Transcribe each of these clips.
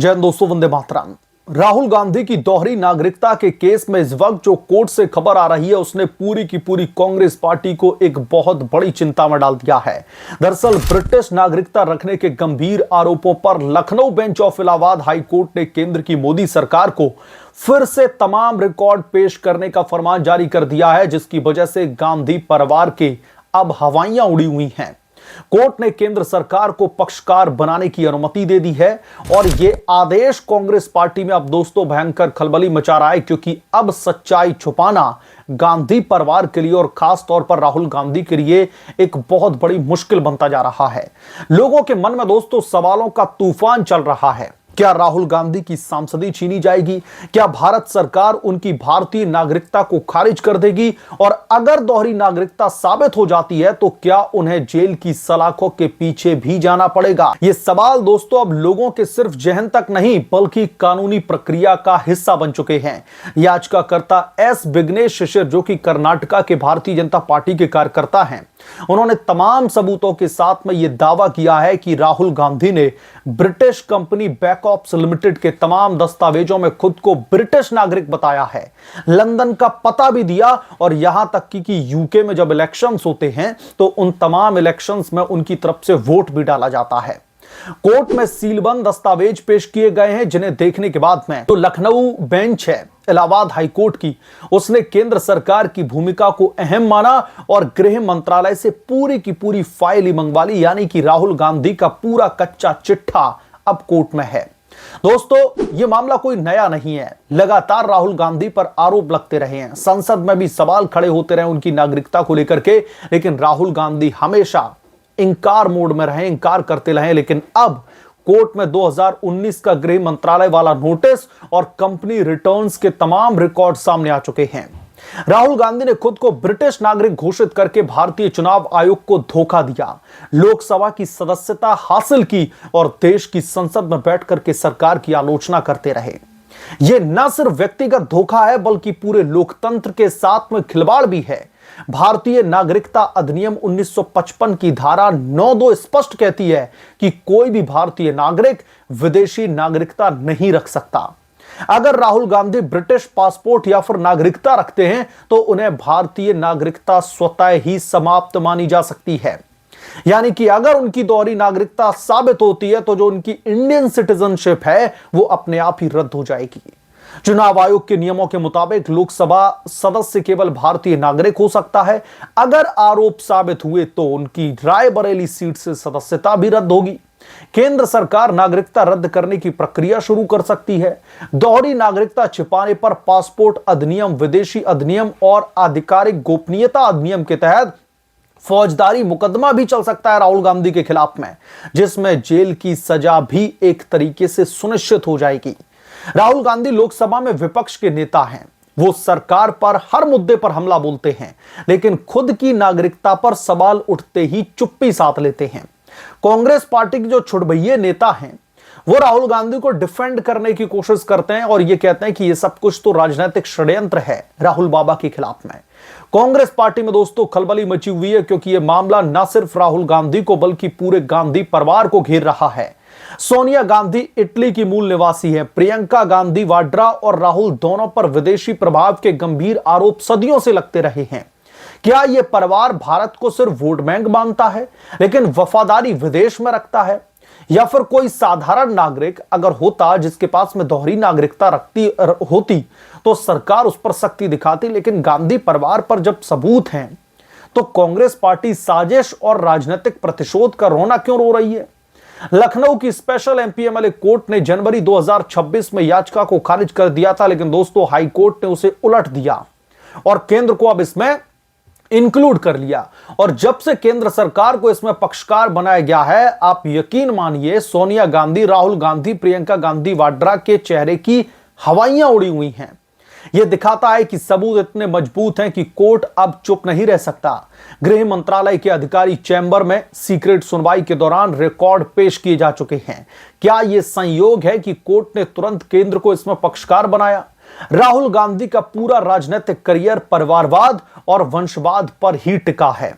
जय हिंद दोस्तों, वंदे मातरम। राहुल गांधी की दोहरी नागरिकता के केस में इस वक्त जो कोर्ट से खबर आ रही है उसने पूरी की पूरी कांग्रेस पार्टी को एक बहुत बड़ी चिंता में डाल दिया है। दरअसल ब्रिटिश नागरिकता रखने के गंभीर आरोपों पर Lucknow bench of Allahabad high court ने केंद्र की मोदी सरकार को फिर से तमाम रिकॉर्ड पेश करने का फरमान जारी कर दिया है, जिसकी वजह से गांधी परिवार के अब हवाइयां उड़ी हुई हैं। कोर्ट ने केंद्र सरकार को पक्षकार बनाने की अनुमति दे दी है और यह आदेश कांग्रेस पार्टी में अब दोस्तों भयंकर खलबली मचा रहा है, क्योंकि अब सच्चाई छुपाना गांधी परिवार के लिए और खास तौर पर राहुल गांधी के लिए एक बहुत बड़ी मुश्किल बनता जा रहा है। लोगों के मन में दोस्तों सवालों का तूफान चल रहा है। क्या राहुल गांधी की सांसदी छीनी जाएगी? क्या भारत सरकार उनकी भारतीय नागरिकता को खारिज कर देगी? और अगर दोहरी नागरिकता साबित हो जाती है तो क्या उन्हें जेल की सलाखों के पीछे भी जाना पड़ेगा? ये सवाल दोस्तों अब लोगों के सिर्फ जहन तक नहीं बल्कि कानूनी प्रक्रिया का हिस्सा बन चुके हैं। याचिकाकर्ता एस विघ्नेश शिशिर, जो कि कर्नाटका के भारतीय जनता पार्टी के कार्यकर्ता हैं, उन्होंने तमाम सबूतों के साथ में यह दावा किया है कि राहुल गांधी ने ब्रिटिश कंपनी बैकऑप्स लिमिटेड के तमाम दस्तावेजों में खुद को ब्रिटिश नागरिक बताया है, लंदन का पता भी दिया और यहां तक कि यूके में जब इलेक्शंस होते हैं तो उन तमाम इलेक्शंस में उनकी तरफ से वोट भी डाला जाता है। कोर्ट में सीलबंद दस्तावेज पेश किए गए हैं, जिन्हें देखने के बाद में तो लखनऊ बेंच है इलाहाबाद हाई कोर्ट की, उसने केंद्र सरकार की भूमिका को अहम माना और गृह मंत्रालय से पूरी की पूरी फाइल ही मंगवा ली। यानी कि राहुल गांधी का पूरा कच्चा चिट्ठा अब कोर्ट में है। दोस्तों यह मामला कोई नया नहीं है, लगातार राहुल गांधी पर आरोप लगते रहे हैं, संसद में भी सवाल खड़े होते रहे उनकी नागरिकता को लेकर के, लेकिन राहुल गांधी हमेशा इंकार मोड में रहे, इंकार करते रहे। लेकिन अब कोर्ट में 2019 का गृह मंत्रालय वाला नोटिस और कंपनी रिटर्न्स के तमाम रिकॉर्ड सामने आ चुके हैं। राहुल गांधी ने खुद को ब्रिटिश नागरिक घोषित करके भारतीय चुनाव आयोग को धोखा दिया, लोकसभा की सदस्यता हासिल की और देश की संसद में बैठकर के सरकार की आलोचना करते रहे। यह न सिर्फ व्यक्तिगत धोखा है बल्कि पूरे लोकतंत्र के साथ में खिलवाड़ भी है। भारतीय नागरिकता अधिनियम 1955 की धारा 9(2) स्पष्ट कहती है कि कोई भी भारतीय नागरिक विदेशी नागरिकता नहीं रख सकता। अगर राहुल गांधी ब्रिटिश पासपोर्ट या फिर नागरिकता रखते हैं तो उन्हें भारतीय नागरिकता स्वतः ही समाप्त मानी जा सकती है। यानी कि अगर उनकी दोहरी नागरिकता साबित होती है तो जो उनकी इंडियन सिटीजनशिप है वो अपने आप ही रद्द हो जाएगी। चुनाव आयोग के नियमों के मुताबिक लोकसभा सदस्य केवल भारतीय नागरिक हो सकता है। अगर आरोप साबित हुए तो उनकी रायबरेली सीट से सदस्यता भी रद्द होगी। केंद्र सरकार नागरिकता रद्द करने की प्रक्रिया शुरू कर सकती है। दोहरी नागरिकता छिपाने पर पासपोर्ट अधिनियम, विदेशी अधिनियम और आधिकारिक गोपनीयता अधिनियम के तहत फौजदारी मुकदमा भी चल सकता है राहुल गांधी के खिलाफ में, जिसमें जेल की सजा भी एक तरीके से सुनिश्चित हो जाएगी। राहुल गांधी लोकसभा में विपक्ष के नेता हैं, वो सरकार पर हर मुद्दे पर हमला बोलते हैं, लेकिन खुद की नागरिकता पर सवाल उठते ही चुप्पी साध लेते हैं। कांग्रेस पार्टी के जो छुड़भैये नेता हैं वो राहुल गांधी को डिफेंड करने की कोशिश करते हैं और ये कहते हैं कि ये सब कुछ तो राजनीतिक षड्यंत्र है राहुल बाबा के खिलाफ में। कांग्रेस पार्टी में दोस्तों खलबली मची हुई है, क्योंकि यह मामला न सिर्फ राहुल गांधी को बल्कि पूरे गांधी परिवार को घेर रहा है। सोनिया गांधी इटली की मूल निवासी है। प्रियंका गांधी वाड्रा और राहुल दोनों पर विदेशी प्रभाव के गंभीर आरोप सदियों से लगते रहे हैं। क्या यह परिवार भारत को सिर्फ वोट बैंक मानता है लेकिन वफादारी विदेश में रखता है? या फिर कोई साधारण नागरिक अगर होता जिसके पास में दोहरी नागरिकता होती तो सरकार उस पर सख्ती दिखाती, लेकिन गांधी परिवार पर जब सबूत हैं तो कांग्रेस पार्टी साजिश और राजनीतिक प्रतिशोध का रोना क्यों रो रही है? लखनऊ की स्पेशल एमपीएमएलए कोर्ट ने जनवरी 2026 में याचिका को खारिज कर दिया था, लेकिन दोस्तों हाई कोर्ट ने उसे उलट दिया और केंद्र को अब इसमें इंक्लूड कर लिया। और जब से केंद्र सरकार को इसमें पक्षकार बनाया गया है, आप यकीन मानिए सोनिया गांधी, राहुल गांधी, प्रियंका गांधी वाड्रा के चेहरे की हवाइयां उड़ी हुई हैं। यह दिखाता है कि सबूत इतने मजबूत हैं कि कोर्ट अब चुप नहीं रह सकता। गृह मंत्रालय के अधिकारी चैंबर में सीक्रेट सुनवाई के दौरान रिकॉर्ड पेश किए जा चुके हैं। क्या यह संयोग है कि कोर्ट ने तुरंत केंद्र को इसमें पक्षकार बनाया? राहुल गांधी का पूरा राजनीतिक करियर परिवारवाद और वंशवाद पर ही टिका है।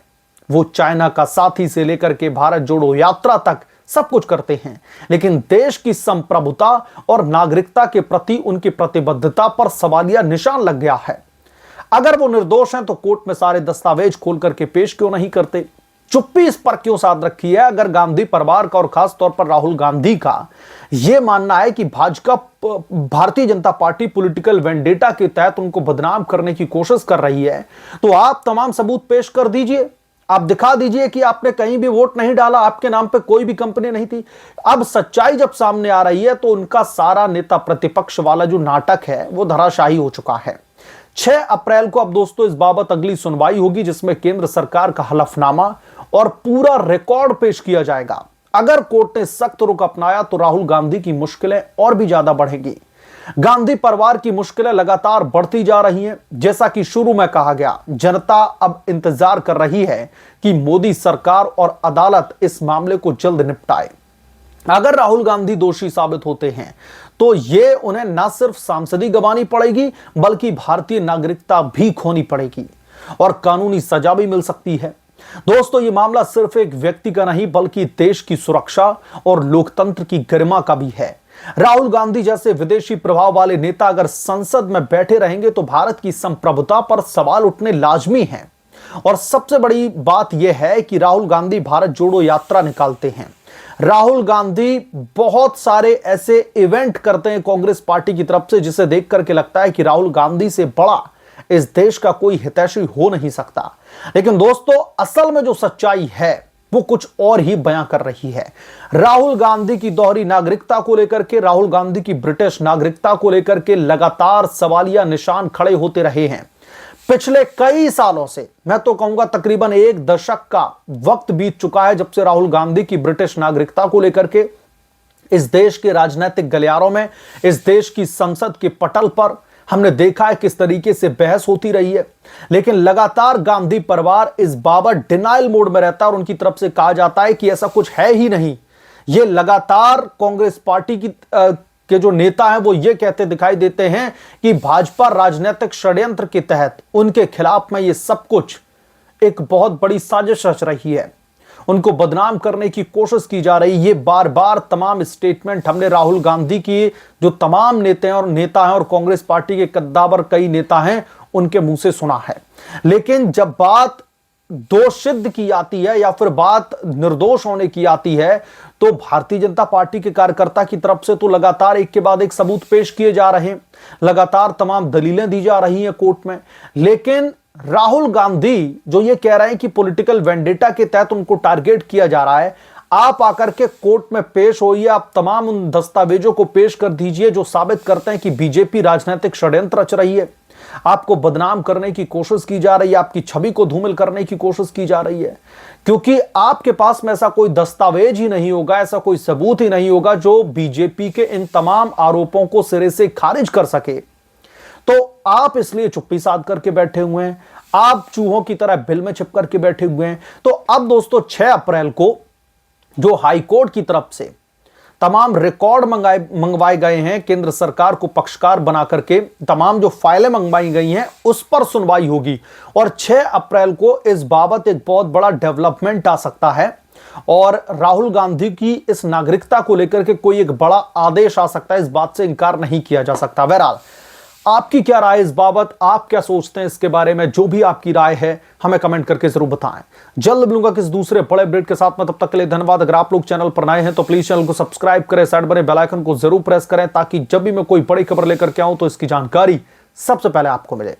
वो चाइना का साथी से लेकर के भारत जोड़ो यात्रा तक सब कुछ करते हैं, लेकिन देश की संप्रभुता और नागरिकता के प्रति उनकी प्रतिबद्धता पर सवालिया निशान लग गया है। अगर वो निर्दोष हैं तो कोर्ट में सारे दस्तावेज खोल करके पेश क्यों नहीं करते? चुप्पी इस पर क्यों साध रखी है? अगर गांधी परिवार का और खास तौर पर राहुल गांधी का यह मानना है कि Bhajpa Bharatiya Janata party political vendetta के तहत उनको बदनाम करने की कोशिश कर रही है, तो आप तमाम सबूत पेश कर दीजिए। आप दिखा दीजिए कि आपने कहीं भी वोट नहीं डाला, आपके नाम पे कोई भी कंपनी नहीं थी। अब सच्चाई जब सामने आ रही है तो उनका सारा नेता प्रतिपक्ष वाला जो नाटक है वो धराशायी हो चुका है। 6 अप्रैल को अब दोस्तों इस बाबत अगली सुनवाई होगी, जिसमें केंद्र सरकार का हलफनामा और पूरा रिकॉर्ड पेश किया जाएगा। अगर कोर्ट ने सख्त रुख अपनाया तो राहुल गांधी की मुश्किलें और भी ज्यादा बढ़ेंगी। गांधी परिवार की मुश्किलें लगातार बढ़ती जा रही हैं। जैसा कि शुरू में कहा गया, जनता अब इंतजार कर रही है कि मोदी सरकार और अदालत इस मामले को जल्द निपटाए। अगर राहुल गांधी दोषी साबित होते हैं तो यह उन्हें न सिर्फ सांसदी गंवानी पड़ेगी बल्कि भारतीय नागरिकता भी खोनी पड़ेगी और कानूनी सजा भी मिल सकती है। दोस्तों, यह मामला सिर्फ एक व्यक्ति का नहीं बल्कि देश की सुरक्षा और लोकतंत्र की गरिमा का भी है। राहुल गांधी जैसे विदेशी प्रभाव वाले नेता अगर संसद में बैठे रहेंगे तो भारत की संप्रभुता पर सवाल उठने लाजमी हैं। और सबसे बड़ी बात यह है कि राहुल गांधी भारत जोड़ो यात्रा निकालते हैं। राहुल गांधी बहुत सारे ऐसे इवेंट करते हैं कांग्रेस पार्टी की तरफ से जिसे देख करके लगता है कि राहुल गांधी से बड़ा इस देश का कोई हितैषी हो नहीं सकता। लेकिन दोस्तों, असल में जो सच्चाई है वो कुछ और ही बयां कर रही है। राहुल गांधी की दोहरी नागरिकता को लेकर के, राहुल गांधी की ब्रिटिश नागरिकता को लेकर के लगातार सवालिया निशान खड़े होते रहे हैं। पिछले कई सालों से, मैं तो कहूंगा तकरीबन 1 दशक का वक्त बीत चुका है जब से राहुल गांधी की ब्रिटिश नागरिकता को लेकर के इस देश के राजनीतिक गलियारों में, इस देश की संसद के पटल पर हमने देखा है किस तरीके से बहस होती रही है। लेकिन लगातार गांधी परिवार इस बाबत डिनाइल मोड में रहता है और उनकी तरफ से कहा जाता है कि ऐसा कुछ है ही नहीं। ये लगातार कांग्रेस पार्टी के जो नेता हैं वो ये कहते दिखाई देते हैं कि भाजपा राजनीतिक षड्यंत्र के तहत उनके खिलाफ में ये सब कुछ एक बहुत बड़ी साजिश रच रही है, उनको बदनाम करने की कोशिश की जा रही है। ये बार बार तमाम स्टेटमेंट हमने राहुल गांधी की जो तमाम नेता हैं और कांग्रेस पार्टी के कद्दावर कई नेता हैं उनके मुंह से सुना है। लेकिन जब बात दोष सिद्ध की आती है या फिर बात निर्दोष होने की आती है तो भारतीय जनता पार्टी के कार्यकर्ता की तरफ से तो लगातार एक के बाद एक सबूत पेश किए जा रहे हैं, लगातार तमाम दलीलें दी जा रही हैं कोर्ट में। लेकिन राहुल गांधी जो ये कह रहे हैं कि पॉलिटिकल वेंडेटा के तहत उनको टारगेट किया जा रहा है, आप आकर के कोर्ट में पेश होइए, आप तमाम उन दस्तावेजों को पेश कर दीजिए जो साबित करते हैं कि बीजेपी राजनीतिक षड्यंत्र रच रही है, आपको बदनाम करने की कोशिश की जा रही है, आपकी छवि को धूमिल करने की कोशिश की जा रही है। क्योंकि आपके पास में ऐसा कोई दस्तावेज ही नहीं होगा, ऐसा कोई सबूत ही नहीं होगा जो बीजेपी के इन तमाम आरोपों को सिरे से खारिज कर सके। तो आप इसलिए चुप्पी साध करके बैठे हुए हैं, आप चूहों की तरह बिल में छिप करके बैठे हुए हैं। तो अब दोस्तों 6 अप्रैल को जो हाई कोर्ट की तरफ से तमाम रिकॉर्ड मंगवाए गए हैं, केंद्र सरकार को पक्षकार बना करके तमाम जो फाइलें मंगवाई गई हैं उस पर सुनवाई होगी और 6 अप्रैल को इस बाबत एक बहुत बड़ा डेवलपमेंट आ सकता है और राहुल गांधी की इस नागरिकता को लेकर के कोई एक बड़ा आदेश आ सकता है। इस बात से इनकार नहीं किया जा सकता। बहरहाल, आपकी क्या राय इस बाबत, आप क्या सोचते हैं इसके बारे में? जो भी आपकी राय है हमें कमेंट करके जरूर बताएं। जल्द मिलूंगा किस दूसरे बड़े अपडेट के साथ में, तब तक के लिए धन्यवाद। अगर आप लोग चैनल पर नए हैं तो प्लीज चैनल को सब्सक्राइब करें, साइड बने बेल आइकन को जरूर प्रेस करें ताकि जब भी मैं कोई बड़ी खबर लेकर के आऊं तो इसकी जानकारी सबसे पहले आपको मिले।